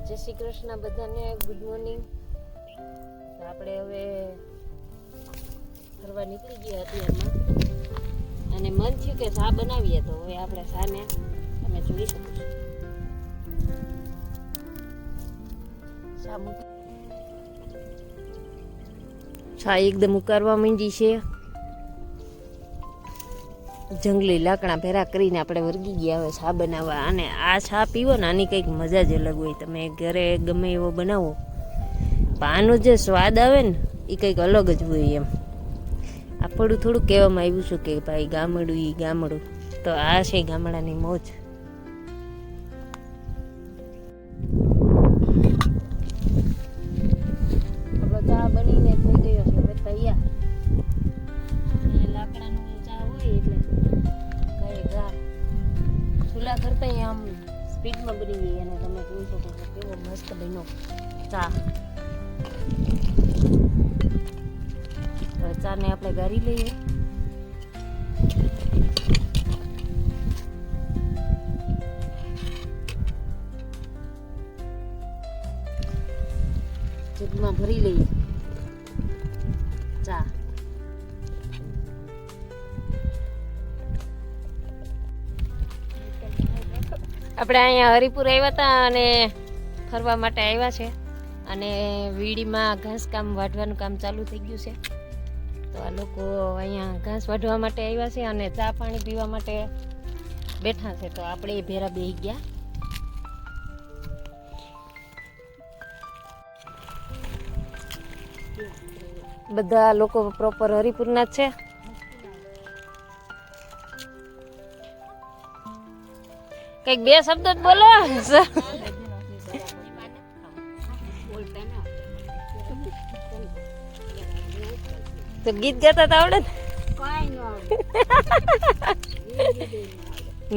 જય શ્રી કૃષ્ણ બધાને, good morning. આપણે હવે ફરવા નીકળી ગયા અત્યારમાં અને મન થયું કે ચા બનાવીએ, તો હવે આપણે ચાને તમે જોઈ શકો છો. ચા એકદમ ઉકાળવા માંડી છે. જંગલી લાકડા ભેરા કરીને આપણે વર્ગી ગયા હવે ચા બનાવવા. અને આ ચા પીવો ને આની કંઈક મજા જ અલગ હોય. તમે ઘરે ગમે એવો બનાવો પણ આનો જે સ્વાદ આવે ને એ કંઈક અલગ જ હોય. એમ આપણું થોડું કહેવામાં આવ્યું છે કે ભાઈ ગામડું એ ગામડું, તો આ છે ગામડાની મોજ. આપણો ચા બનીને થઈ ગયો છે હવે તૈયાર. લાકડાનો ચા હોય એટલે ચૂલા કરતા આમ સ્પીડમાં બની ગઈ. અને તમે જોઈ શકો છો કેવો મસ્ત બન્યો ચા. ચા ને આપણે ગાળી લઈએ. જગમાં ભરી લઈએ ચા. આપણે અહીંયા હરિપુર આવ્યા હતા અને ફરવા માટે આવ્યા છે. અને વીડીમાં ઘાસ કામ વાઢવાનું કામ ચાલુ થઈ ગયું છે. તો આ લોકો અહીંયા ઘાસ વાઢવા માટે આવ્યા છે અને ચા પાણી પીવા માટે બેઠા છે. તો આપણે એ ભેરા બેસી ગયા. બધા લોકો પ્રોપર હરિપુરના જ છે. કઈક બે શબ્દ જ બોલો. તો ગીત ગાતા તો આવડે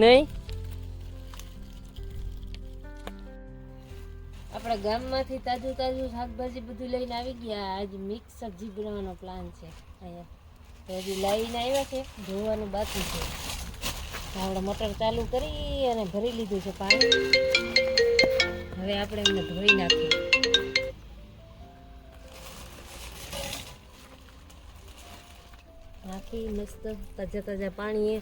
નહીં? આપણા ગામમાંથી તાજું તાજું શાકભાજી બધું લઈને આવી ગયા. આજે મિક્સ સબ્જી બનાવવાનો પ્લાન છે અહીંયા. તો હજી લાવીને આવ્યા છે, ધોવાનું બાકી છે. આપણે મોટર ચાલુ કરી અને ભરી લીધું છે પાણી. હવે આપણે એમને ધોઈ નાખીએ. નાખી મસ્ત તાજા તાજા પાણી.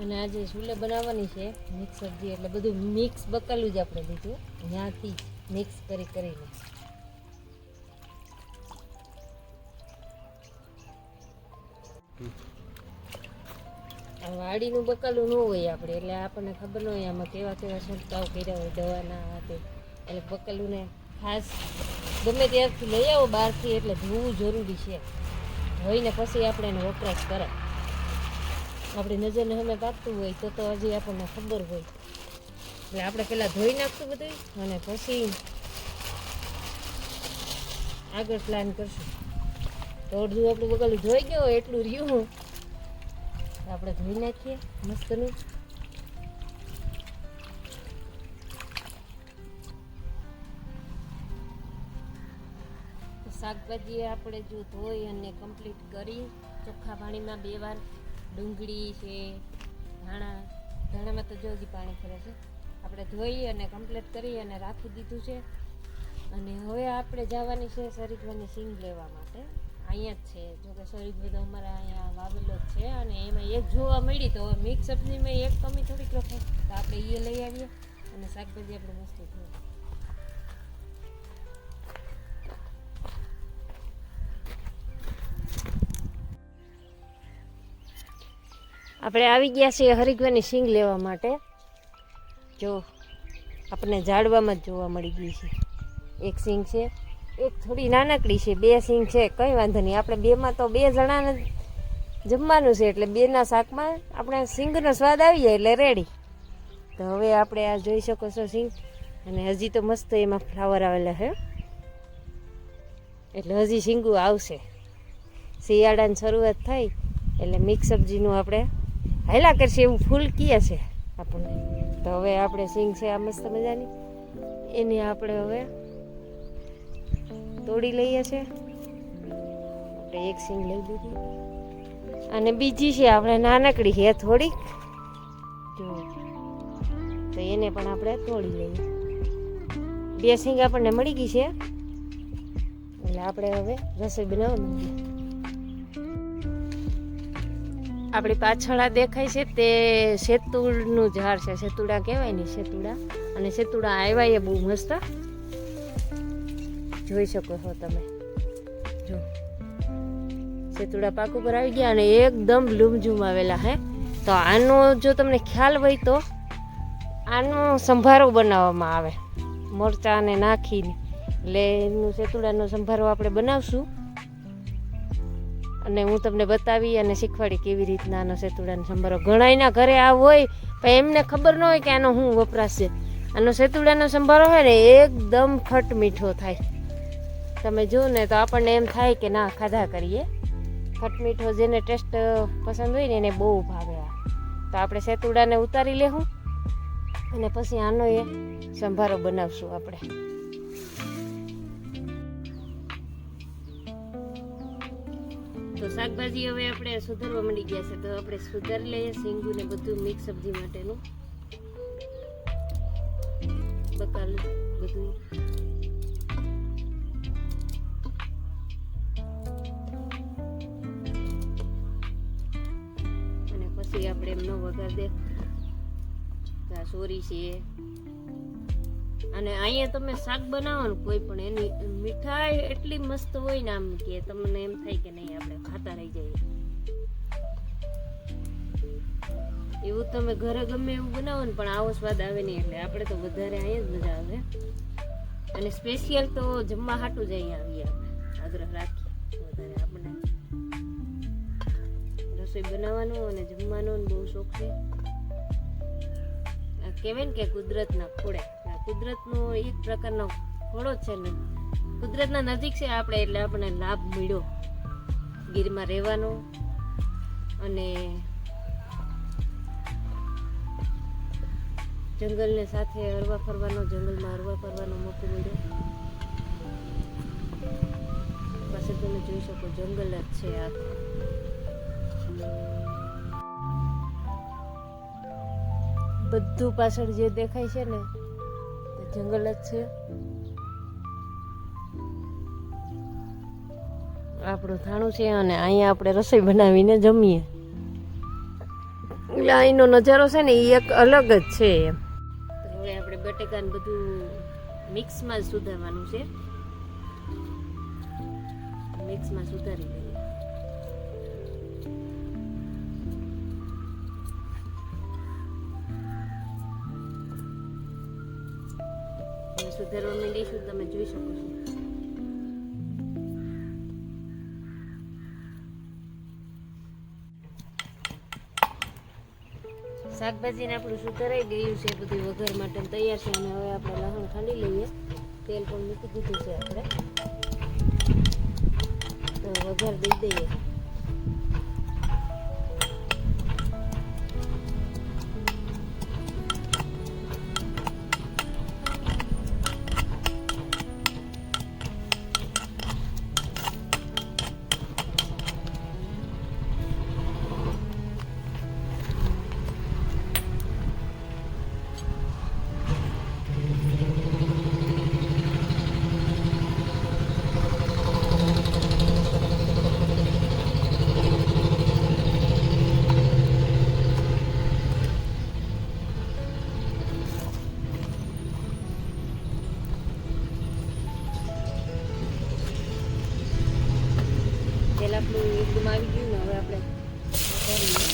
અને આજે ચૂલે બનાવવાની છે મિક્સ સબ્જી, એટલે બધું મિક્સ બકાલું જ આપણે લીધું ત્યાંથી મિક્સ કરીને. વાડીનું બકાલું ન હોય આપણે, એટલે આપણને ખબર ન હોય આમાં કેવા કેવા છંટકાવ કર્યા હોય દવાના હાથે. એટલે બકાલુંને ખાસ ગમે ત્યારથી લઈ આવો બહારથી, એટલે ધોવું જરૂરી છે. ધોઈને પછી આપણે એનો વપરાશ કરાય. આપણી નજરને સામે પાકતું હોય તો હજી આપણને ખબર હોય. એટલે આપણે પહેલાં ધોઈ નાખશું બધું અને પછી આગળ પ્લાન કરશું. તો અડધું આપણું બકાલું ધોઈ ગયો એટલું રહ્યું આપણે ધોઈ નાખીએ મસ્તનું. શાકભાજી આપણે જો ધોઈ અને કમ્પ્લીટ કરી ચોખ્ખા પાણીમાં 2 વાર, ડુંગળી છે, ધાણામાં તો જોગી પાણી કરે છે, આપણે ધોઈ અને કમ્પ્લીટ કરી અને રાખી દીધું છે. અને હવે આપણે જવાની છે સરીગવાની સિંગ લેવા માટે. અહીંયા જ છે, જોકે સરીગ બધો અમારા અહીંયા વાવેલો જ છે. અને એમાં એક જોવા મળી, તો મિક્સ સબ્જીમાં એક કમી થોડીક રખાય, તો આપણે એ લઈ આવીએ અને શાકભાજી આપણે મસ્ત ધોઈએ. આપણે આવી ગયા છીએ હરિગવાની સિંગ લેવા માટે. જો આપણને ઝાડવામાં જ જોવા મળી ગઈ છે. એક સિંગ છે, એક થોડી નાનકડી છે, 2 સિંગ છે. કંઈ વાંધો નહીં, આપણે 2માં તો 2 જણાને જમવાનું છે, એટલે 2ના શાકમાં આપણે સિંગનો સ્વાદ આવી જાય એટલે રેડી. તો હવે આપણે આ જોઈ શકો છો સિંગ. અને હજી તો મસ્ત એમાં ફ્લાવર આવેલા છે, એટલે હજી સિંગું આવશે. શિયાળાની શરૂઆત થાય એટલે મિક્સ સબ્જીનું આપણે હાયલા કરશે એવું ફૂલ કીએ છે આપણને. તો હવે આપણે સિંગ છે આ મસ્ત મજાની, એની આપણે હવે તોડી લઈએ છીએ. આપણે એક સિંગ લઈ લીધી. અને બીજી છે આપણે નાનકડી છે થોડીક, તો આપણે એ લઈ આવીએ અને શાકભાજી આપણે મસ્ત ધોઈ નાખીએ. અને શાકભાજી આપણે મસ્ત ધોઈ લીધા. અને હવે આપણે સિંગ છે આ મસ્ત મજાની, એની આપણે તોડી લઈએ છીએ. આપણે એક સિંગ લઈ લીધી. અને બીજી છે આપણે નાનકડી છે થોડીક, તો આપણે એ લઈ આવીએ અને શાકભાજી આપણે મસ્ત ધોઈ નાખીએ. જો તો એને પણ આપણે તોડી લઈએ. 2 સિંગ આપણને મળી ગઈ છે, એટલે આપણે હવે રસોઈ બનાવવા માંડીએ. આપણી પાછળ આ દેખાય છે તે સેતુડનું ઝાડ છે. સેતુડા કહેવાય ને, સેતુડા. અને સેતુડા આવ્યા એ બહુ મસ્ત જોઈ શકો છો તમે. જો સેતુડા પાક ઉપર આવી ગયા અને એકદમ લૂમઝૂમ આવેલા હે. તો આનો જો તમને ખ્યાલ હોય તો આનો સંભારો બનાવવામાં આવે મરચાંને નાખીને. એટલે એનું સેતુડાનો સંભારો આપણે બનાવશું અને હું તમને બતાવી અને શીખવાડી કેવી રીતના આનો સેતુડાનો સંભારો. ઘણાયના ઘરે આ હોય પણ એમને ખબર ન હોય કે આનો શું વપરાશ છે. આનો સેતુડાનો સંભારો હોય ને એકદમ ખટ મીઠો થાય. તમે જુઓ ને તો આપણને એમ થાય કે ના ખાધા કરીએ. ખટ મીઠો જેને ટેસ્ટ પસંદ હોય ને એને બહુ ભાવે આ. તો આપણે સેતુડાને ઉતારી લેવું અને પછી આનો એ સંભારો બનાવશું આપણે. તો શાકભાજી હવે આપણે સુધારવા મળી ગયા છે, તો આપણે સુધારી લઈએ. શીંગું ને બધું મિક્સ સબ્જી માટેનું બકાલ બધું. અને પછી આપણે એમનો વઘાર દે. સોરી છે. અને અહીંયા તમે શાક બનાવો ને કોઈ પણ, એની મીઠાઈ એટલી મસ્ત હોય ને આમ કે તમને એમ થાય કે નહીં આપણે ખાતા રહી જઈએ. એવું તમે ઘરે ગમે એવું બનાવો ને પણ આવો સ્વાદ આવે નહીં. એટલે આપણે તો વધારે અહીંયા જ મજા આવે. અને સ્પેશિયલ તો જમવા હાટું જ અહીંયા આવીએ આપણે, આગ્રહ રાખીએ વધારે. આપણે રસોઈ બનાવવાનો અને જમવાનો બહુ શોખ છે. કહેવાય ને કે કુદરતના ખોળે, કુદરતનો એક પ્રકારનો ખોળો છે ને, કુદરતના નજીક છે આપણે, એટલે આપણને લાભ મળ્યો ગીરમાં રહેવાનો અને જંગલને સાથે હરવા ફરવાનો, જંગલમાં હરવા ફરવાનો મોકો મળ્યો. પાસે તમે જોઈ શકો જંગલ જ છે આ. બધું પાછળ જે દેખાય છે ને તે જંગલ જ છે. આપણું થાણું છે અને અહીંયા આપણે રસોઈ બનાવીને જમીએ. એટલે અહીંનો નજારો છે ને એ એક અલગ જ છે એમ. હવે આપણે બટેકાને બધું મિક્સમાં જ સુધારવાનું છે. મિક્સમાં સુધારી લઈએ. સુધારવા માંડીશું, તમે જોઈ શકો છો. શાકભાજીને આપણું સુધારાઈ ગયું છે, બધું વઘાર માટે તૈયાર છે. અને હવે આપણે લસણ ખાંડી લઈએ. તેલ પણ મૂકી દીધું છે આપણે, તો વઘાર દઈ દઈએ. તેલ આપણું એકદમ આવી ગયું ને, હવે આપણે કરીએ.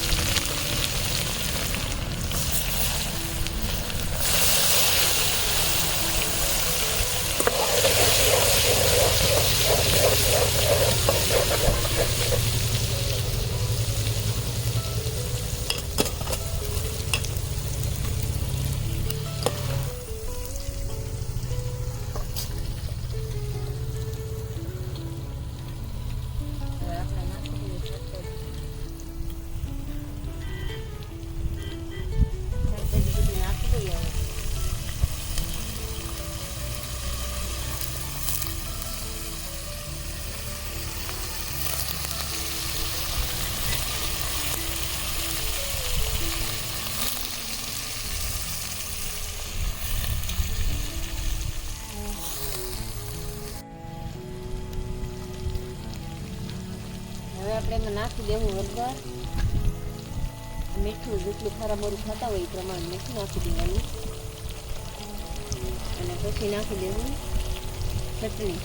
હવે આપણે એમાં નાખી દેવું હળદર, મીઠું, જેટલું ખારા મોરું ખાતા હોય એ પ્રમાણે મીઠું નાખી દેવાનું અને પછી નાખી દેવું ચટણી.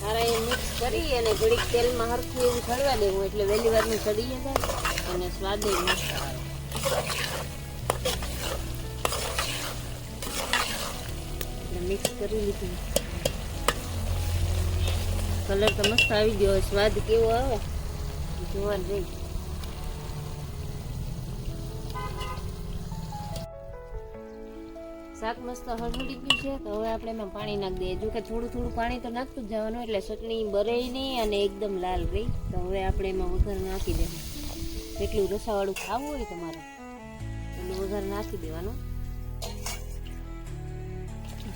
સારા એ મિક્સ કરી અને ઘડીક તેલમાં હરખું એવું ચડવા દેવું એટલે વહેલી વારનું ચડી જાય અને સ્વાદ મસ્ત આવે. મિક્સ કરી લીધું, કલર તો મસ્ત આવી ગયો, સ્વાદ કેવો આવે જોવા જઈ. શાક મસ્ત હળહળી ગયું છે તો હવે આપણે એમાં પાણી નાખી દઈએ. જો કે થોડું થોડું પાણી તો નાખતું જ જવાનું એટલે ચટણી બરે નહીં અને એકદમ લાલ રહી. તો હવે આપણે એમાં વઘાર નાખી દેવાનું. જેટલું રસાવાળું ખાવું હોય તમારે એટલું વઘાર નાખી દેવાનું.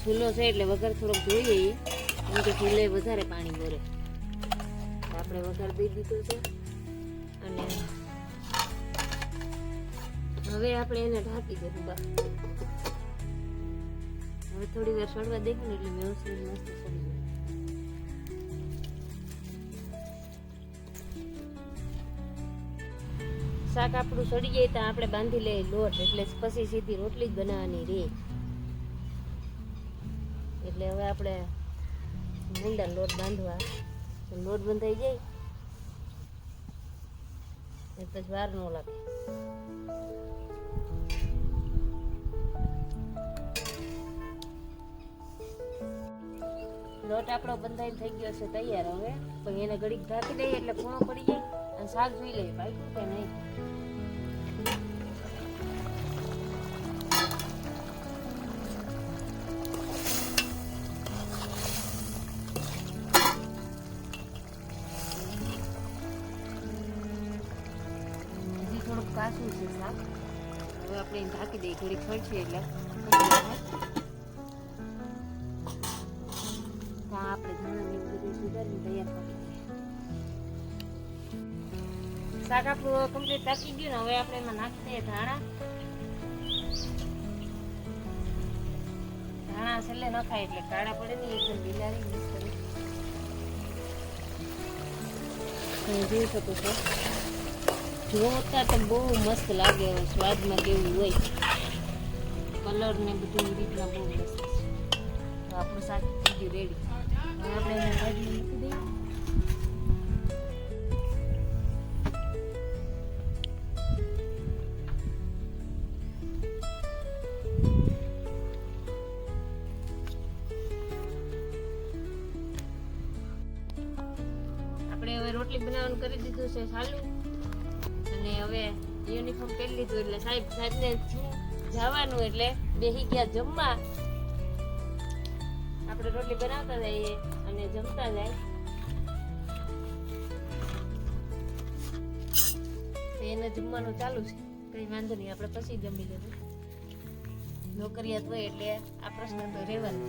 ચૂલો છે એટલે વઘાર થોડોક જોઈએ કેમ કે ચૂલે વધારે પાણી ભરે. આપણે વઘાર દઈ દીધો છે અને હવે આપણે એને ઢાંકી દેવું. હવે થોડી વાર સળવા દેવું ને એટલે વ્યવસ્થિત મસ્ત સળી જાય. શાક આપણું સડી જાય તો આપણે બાંધી લઈએ લોટ, એટલે પછી સીધી રોટલી જ બનાવવાની રહે. એટલે હવે આપણે ગુંડા લોટ બાંધવા, લોટ બંધાઈ જાય એ પછી વાર ન લાગે. લોટ આપણો બંધાઈ થઈ ગયો છે તૈયાર. હવે પણ એને ઘડીક ઢાંકી દઈએ એટલે પૂણો પડી જાય અને શાક જોઈ લઈએ પાક્યું કે નહીં. થોડુંક કાચું છે શાક. હવે આપણે એને ઢાંકી દઈએ, ઘડીક ખળશે એટલે આપણે ધાણા ને બધું સુધારીને તૈયાર કરી દઈએ. શાક આપણું કમ્પ્લીટ પાકી ગયું ને હવે આપણે એમાં નાખી દઈએ ધાણા. ધાણા છેલ્લે ન ખાય એટલે કાળા પડે નહીં, એકદમ બિલાડી મિક્સ કરી જોઈ શકો છો. જોતા તો બહુ મસ્ત લાગે, હવે સ્વાદમાં કેવું હોય, કલર ને બધું રીતના બહુ મસ્ત છે. તો આપણું શાક થઈ ગયું રેડી. હવે આપણે એને ભાજી મૂકી દઈએ. આપણે હવે રોટલી બનાવવાનું કરી દીધું છે ચાલુ અને હવે યુનિફોર્મ પહેરી લીધું એટલે સાહેબને જવાનું એટલે બેસી ગયા જમવા. આપણે રોટલી બનાવતા જઈએ અને જમતા જાય. એને જમવાનું ચાલુ છે, કઈ વાંધો નહીં, આપણે પછી જમી લેવું. નોકરિયાત હોય એટલે આ પ્રશ્ન તો રહેવાનો,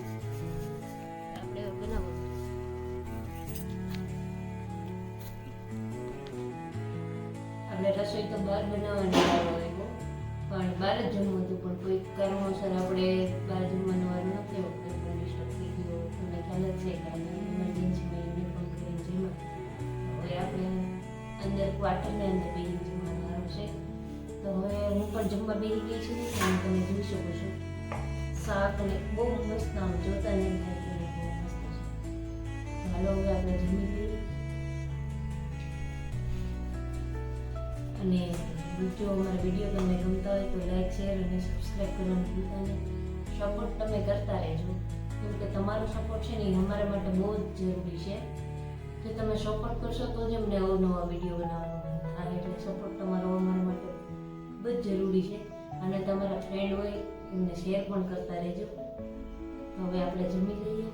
આપણે બનાવવું. આપણે રસોઈ તો બહાર બનાવવાની હોય પણ બહાર જ જમવું હતું, પણ કોઈ કારણોસર આપણે બહાર જમવાનું વાળું નથી હોતું. ડિસ્ટર્બ થઈ ગયો તમને ખ્યાલ જ છે કે ઇમરજન્સીમાં યુનિફોર્મ કરીને જમવા. હવે આપણે અંદર ક્વાર્ટરને અંદર બેસી જમવાનું આવે છે. તો હવે હું પણ જમવા બેસી ગઈ છું અને તમે જોઈ શકો છો શાક અને બહુ મસ્ત, આમ જોતા નહીં થાય કે બહુ મસ્ત છે. હાલો હવે આપણે જમી લઈએ. અને જો અમારા વિડીયો તમને ગમતા હોય તો લાઈક, શેર અને સબસ્ક્રાઈબ કરવાનું ભૂલતા નહીં. સપોર્ટ તમે કરતા રહેજો કેમ કે તમારો સપોર્ટ છે ને એ અમારા માટે બહુ જ જરૂરી છે. જો તમે સપોર્ટ કરશો તો જ અમને અવનવા વિડીયો બનાવવાનું થાય. એટલે સપોર્ટ તમારો અમારા માટે ખૂબ જ જરૂરી છે અને તમારા ફ્રેન્ડ હોય એમને શેર પણ કરતા રહેજો. હવે આપણે જમી લઈએ.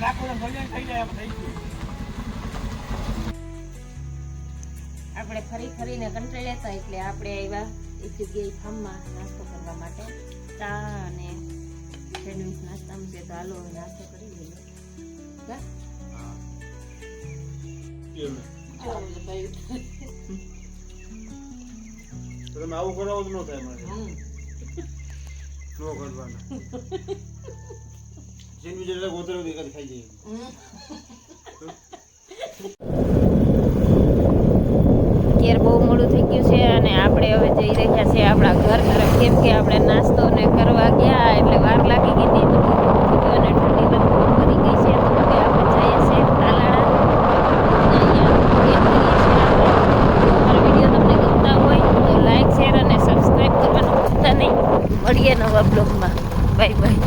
રાખો ને ભલે થઈ જાય, થઈ ગયું. આપણે ફરી ફરીને કંટાળ્યા હતા એટલે આપણે આવ્યા એક જગ્યાએ ફાર્મમાં નાસ્તો કરવા માટે. ચા અને સેન્ડવિચ નાસ્તામાં છે તો હાલો હવે નાસ્તો કરી લઈએ. કા? તમે આવું કરાવો તો ન થાય મારે ન કરવાના સેન્ડવિચ એટલે ગોતરો દેખાડી ખાઈ જઈએ. અત્યારે બહુ મોડું થઈ ગયું છે અને આપણે હવે જઈ રહ્યા છીએ આપણા ઘર તરફ, કેમ કે આપણે નાસ્તો ને કરવા ગયા એટલે વાર લાગી ગઈ હતી તો બહુ મોડું થઈ ગયું અને ઠંડી પણ બહુ પડી ગઈ છે. તો હવે આપણે જઈએ છીએ તાલાળા અને અહીંયા વેટ કરીએ છીએ આપણે. જો અમારા વિડીયો તમને ગમતા હોય તો લાઈક શેર અને સબસ્ક્રાઈબ કરવાનું ભૂલતા નહીં. મળીએ નવા બ્લોગમાં. Bye bye.